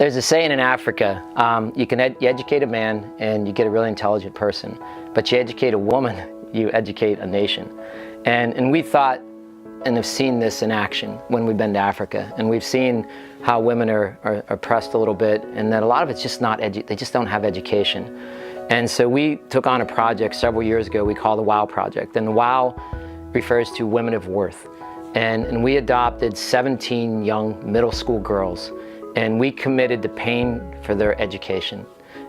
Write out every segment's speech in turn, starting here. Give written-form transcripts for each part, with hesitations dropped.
There's a saying in Africa, you educate a man and you get a really intelligent person, but you educate a woman, you educate a nation. And we thought and have seen this in action when we've been to Africa, and we've seen how women are oppressed a little bit, and that a lot of it's just they just don't have education. And so we took on a project several years ago we call the WOW Project, and the WOW refers to Women of Worth. And we adopted 17 young middle school girls, and we committed to paying for their education.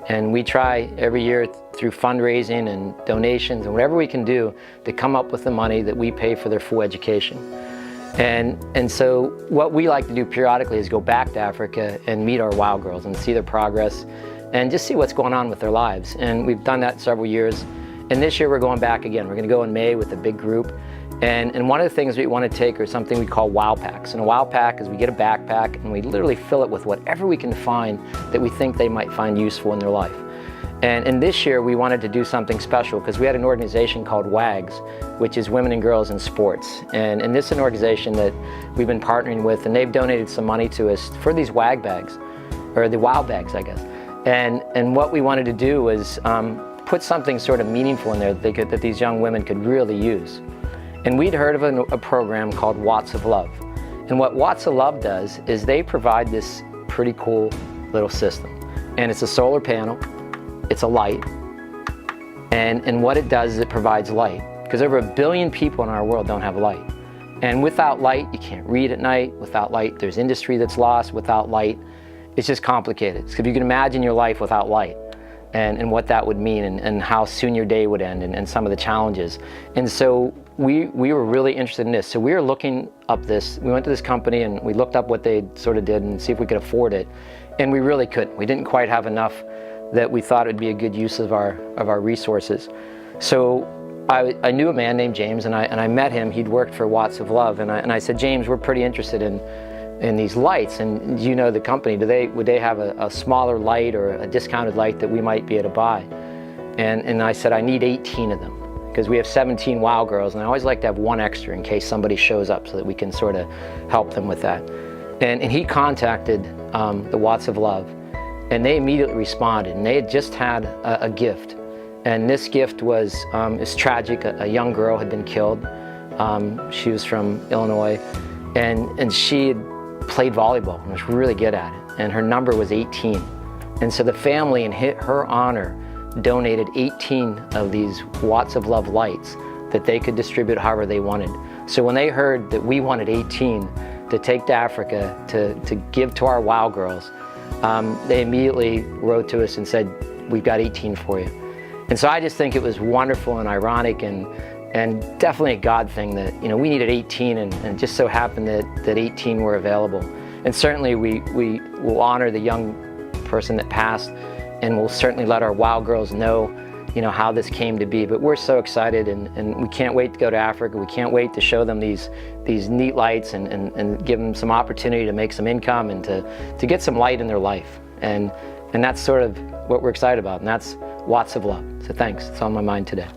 And we try every year through fundraising and donations and whatever we can do to come up with the money that we pay for their full education. And so what we like to do periodically is go back to Africa and meet our WOW girls and see their progress and just see what's going on with their lives. And we've done that several years. And this year we're going back again. We're going to go in May with a big group. And one of the things we want to take are something we call WOW packs. And a WOW pack is we get a backpack and we literally fill it with whatever we can find that we think they might find useful in their life. And this year we wanted to do something special because we had an organization called WAGS, which is Women and Girls in Sports. And this is an organization that we've been partnering with, and they've donated some money to us for these WAG bags, or the WOW bags, I guess. And what we wanted to do was put something sort of meaningful in there that these young women could really use. And we'd heard of a program called Watts of Love. And what Watts of Love does is they provide this pretty cool little system. And it's a solar panel, it's a light, and what it does is it provides light. Because over 1 billion people in our world don't have light. And without light, you can't read at night. Without light, there's industry that's lost. Without light, it's just complicated. So if you can imagine your life without light, and what that would mean, and how soon your day would end, and some of the challenges. And so we were really interested in this. So we were looking up this, we went to this company and we looked up what they sort of did and see if we could afford it. And we really couldn't. We didn't quite have enough that we thought it would be a good use of our resources. So I knew a man named James, and I met him. He'd worked for Watts of Love, and I said, James, we're pretty interested in these lights, and you know the company, would they have a smaller light or a discounted light that we might be able to buy? And I said, I need 18 of them because we have 17 WOW girls, and I always like to have one extra in case somebody shows up so that we can sort of help them with that. And he contacted the Watts of Love, and they immediately responded, and they had just had a gift. And this gift was it's tragic. A young girl had been killed. She was from Illinois, and she had played volleyball and was really good at it, and her number was 18. And so the family, in her honor, donated 18 of these Watts of Love lights that they could distribute however they wanted. So when they heard that we wanted 18 to take to Africa to give to our WOW girls, they immediately wrote to us and said, we've got 18 for you. And so I just think it was wonderful and ironic and definitely a God thing that, you know, we needed 18, and it just so happened that 18 were available. And certainly we will honor the young person that passed, and we'll certainly let our WOW girls know, you know, how this came to be. But we're so excited, and we can't wait to go to Africa. We can't wait to show them these neat lights and give them some opportunity to make some income and to get some light in their life. And that's sort of what we're excited about, and that's Watts of Love. So thanks, it's on my mind today.